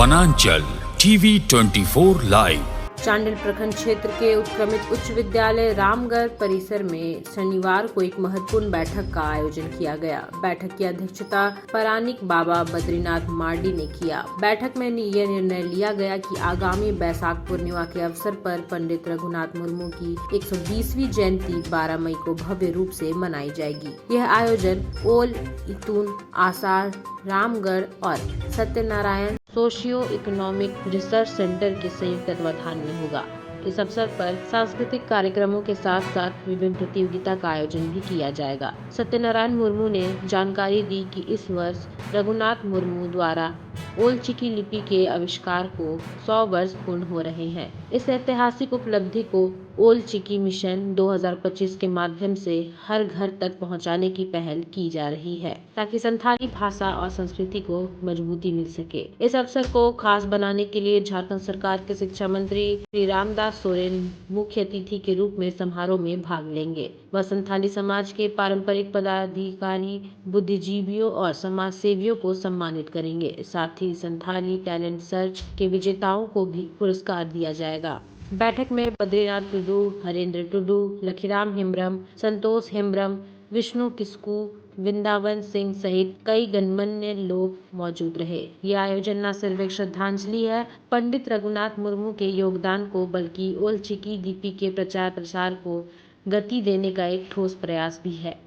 वनांचल TV 24 live. Chandil प्रखंड क्षेत्र के उत्क्रमित उच्च विद्यालय रामगढ़ परिसर में शनिवार को एक महत्वपूर्ण बैठक का आयोजन किया गया। बैठक की अध्यक्षता परानिक बाबा बद्रीनाथ मार्डी ने किया। बैठक में यह निर्णय लिया गया कि आगामी बैसाख पूर्णिमा के अवसर पर पंडित रघुनाथ मुर्मू की 120वीं जयंती 12 मई को भव्य रूप से मनाई जाएगी। यह आयोजन ओल इतून आसार रामगढ़ और Satyanarayan socio economic research centre के संयुक्त तत्वाधान में होगा। इस अवसर पर सांस्कृतिक कार्यक्रमों के साथ साथ विभिन्न प्रतियोगिता का आयोजन भी किया जाएगा। सत्यनारायण मुर्मू ने जानकारी दी कि इस वर्ष रघुनाथ मुर्मू द्वारा ओल चिकी लिपि के आविष्कार को 100 वर्ष पूर्ण हो रहे हैं। इस ऐतिहासिक उपलब्धि को ओल चिकी मिशन 2025 के माध्यम से हर घर तक पहुंचाने की पहल की जा रही है, ताकि संथाली भाषा और संस्कृति को मजबूती मिल सके। इस अवसर को खास बनाने के लिए झारखंड सरकार के शिक्षा मंत्री श्री रामदास सोरेन मुख्य अतिथि के रूप में समारोह में भाग लेंगे। वह संथाली समाज के पारंपरिक पदाधिकारी, बुद्धिजीवियों और समाज सेवियों को सम्मानित करेंगे। साथ ही संथाली टैलेंट सर्च के विजेताओं को भी पुरस्कार दिया जाएगा। बैठक में बद्रीनाथ टुडू, हरेंद्र टुडू, लखीराम हेम्ब्रम, संतोष हेम्ब्रम, विष्णु किस्कू, वृंदावन सिंह सहित कई गणमान्य लोग मौजूद रहे। यह आयोजन न सिर्फ एक श्रद्धांजलि है पंडित रघुनाथ मुर्मू के योगदान को, बल्कि ओल चिकी लिपि के प्रचार प्रसार को गति देने का एक ठोस प्रयास भी है,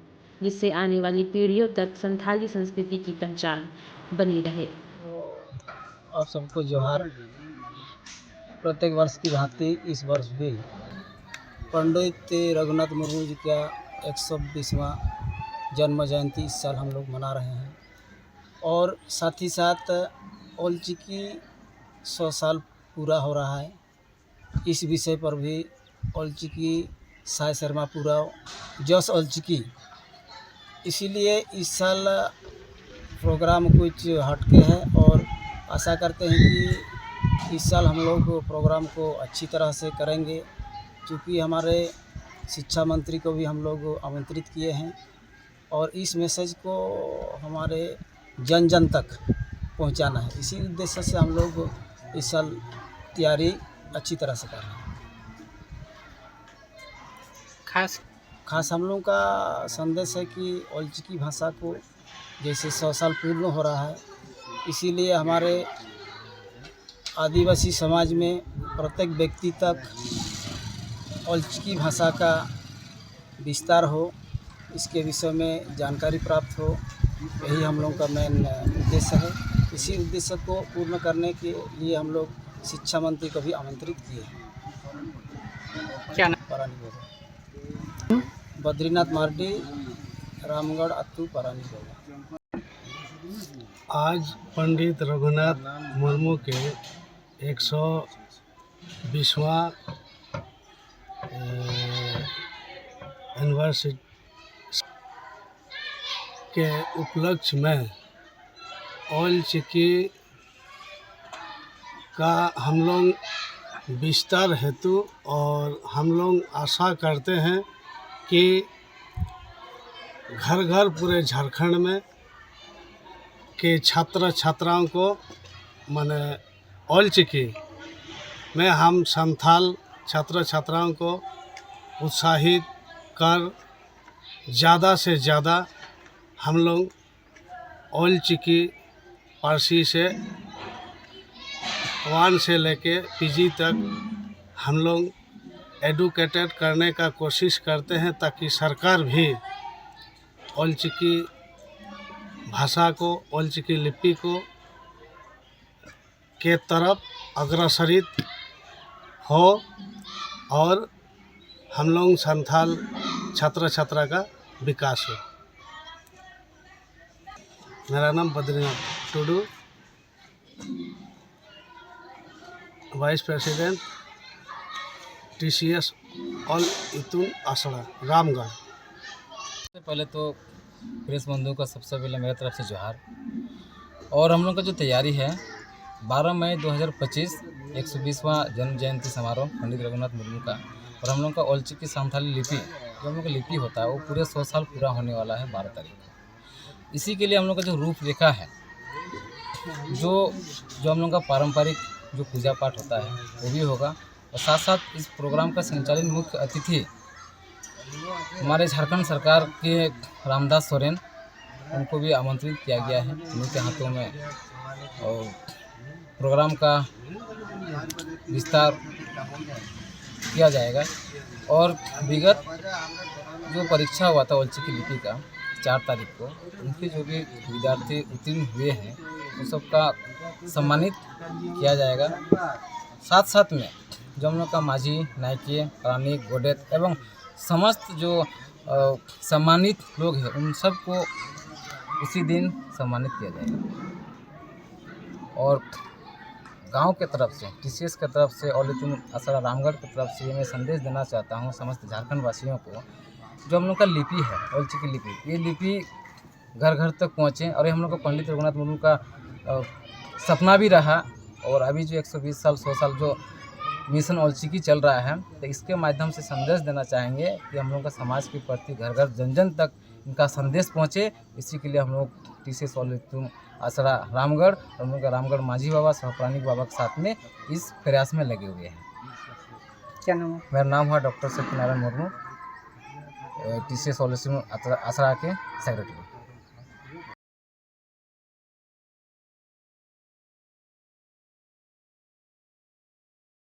जिससे आने वाली पीढ़ियों तक संथाली संस्कृति की पहचान बनी रहे। आप सबको जोहार। प्रत्येक वर्ष की भांति इस वर्ष भी पंडित रघुनाथ मुर्मू जी का 120वां जन्म जयंती इस साल हम लोग मना रहे हैं, और साथ ही साथ ओल चिकी 100 साल पूरा हो रहा है। इस विषय पर भी ओल चिकी साय शर्मा पूरा जस ओल चिकी, इसीलिए इस साल प्रोग्राम कुछ हटके है और आशा करते हैं कि इस साल हम लोग प्रोग्राम को अच्छी तरह से करेंगे, क्योंकि हमारे शिक्षा मंत्री को भी हम लोग आमंत्रित किए हैं और इस मैसेज को हमारे जन जन तक पहुंचाना है। इसी उद्देश्य से हम लोग इस साल तैयारी अच्छी तरह से कर रहे हैं। खास हम लोग का संदेश है कि ओल चिकी भाषा को जैसे 100 साल पूर्ण हो रहा है, इसीलिए हमारे आदिवासी समाज में प्रत्येक व्यक्ति तक ओल चिकी भाषा का विस्तार हो, इसके विषय में जानकारी प्राप्त हो, यही हम लोगों का मेन उद्देश्य है। इसी उद्देश्य को पूर्ण करने के लिए हम लोग शिक्षा मंत्री को भी आमंत्रित किए हैं। क्या नाम? बद्रीनाथ मार्डी, रामगढ़ अत्तू परानी बाबा। आज पंडित रघुनाथ मुर्मू के 120वां एनिवर्सरी के उपलक्ष्य में ओल चिकी का हम लोग विस्तार हेतु, और हम लोग आशा करते हैं कि घर घर पूरे झारखंड में के छात्र छात्राओं को माने ओल चिकी में हम संथाल छात्र छात्राओं को उत्साहित कर ज़्यादा से ज़्यादा हम लोग ओल चिकी पारसी से 1 से लेके पीजी तक हम लोग एडुकेटेड करने का कोशिश करते हैं, ताकि सरकार भी ओल चिकी भाषा को, ओल चिकी लिपि को के तरफ अग्रसरित हो और हम लोग संथाल छात्र छात्रा का विकास हो। मेरा नाम Badrinath Tudu, vice president TCS ओल इतून आसड़ा रामगढ़। सबसे पहले तो प्रेस बंधु का सबसे पहले मेरी तरफ से जोहार। और हम लोग का जो तैयारी है 12 मई 2025 120वां जन्म जयंती समारोह पंडित रघुनाथ मुर्मू का, और हम लोग का ओल चिकी संथाली लिपि जो हम लोग का लिपि होता है वो पूरे 100 साल पूरा होने वाला है 12 तारीख को। इसी के लिए हम लोग का जो रूपरेखा है जो जो हम लोग का पारंपरिक जो पूजा पाठ होता है वो भी होगा। और साथ साथ इस प्रोग्राम का संचालन मुख्य अतिथि हमारे झारखंड सरकार के रामदास सोरेन, उनको भी आमंत्रित किया गया है। उनके हाथों में और प्रोग्राम का विस्तार किया जाएगा। और विगत जो परीक्षा हुआ था औलचिकी लिपि का 4 तारीख को, उनके जो भी विद्यार्थी उत्तीर्ण हुए हैं उन सबका सम्मानित किया जाएगा। साथ साथ में जो हम लोग का माझी, नायके, प्राणिक, गोडेत एवं समस्त जो सम्मानित लोग हैं उन सबको उसी दिन सम्मानित किया जाएगा। और गांव के तरफ से, टीसीएस के तरफ से और लेकिन असरा रामगढ़ की तरफ से मैं संदेश देना चाहता हूं समस्त झारखंड वासियों को, जो हम लोग का लिपि है औलचिकी लिपि, ये लिपि घर घर तक पहुँचे। और ये हम लोग का पंडित रघुनाथ मुर्मू का सपना भी रहा। और अभी जो 120 साल 100 साल जो मिशन औलचिकी चल रहा है, तो इसके माध्यम से संदेश देना चाहेंगे कि हम लोग का समाज के प्रति घर घर जन जन तक इनका संदेश पहुँचे। इसी के लिए हम लोग टीसीएस औलचिकी असरा रामगढ़ और हम लोग का रामगढ़ माझी बाबा सहप्राणिक बाबा के साथ में इस प्रयास में लगे हुए हैं। क्या नाम है? मेरा नाम हुआ डॉक्टर सत्यनारायण मुर्मू, टीसीएस औलचिकी असरा के सेक्रेटरी।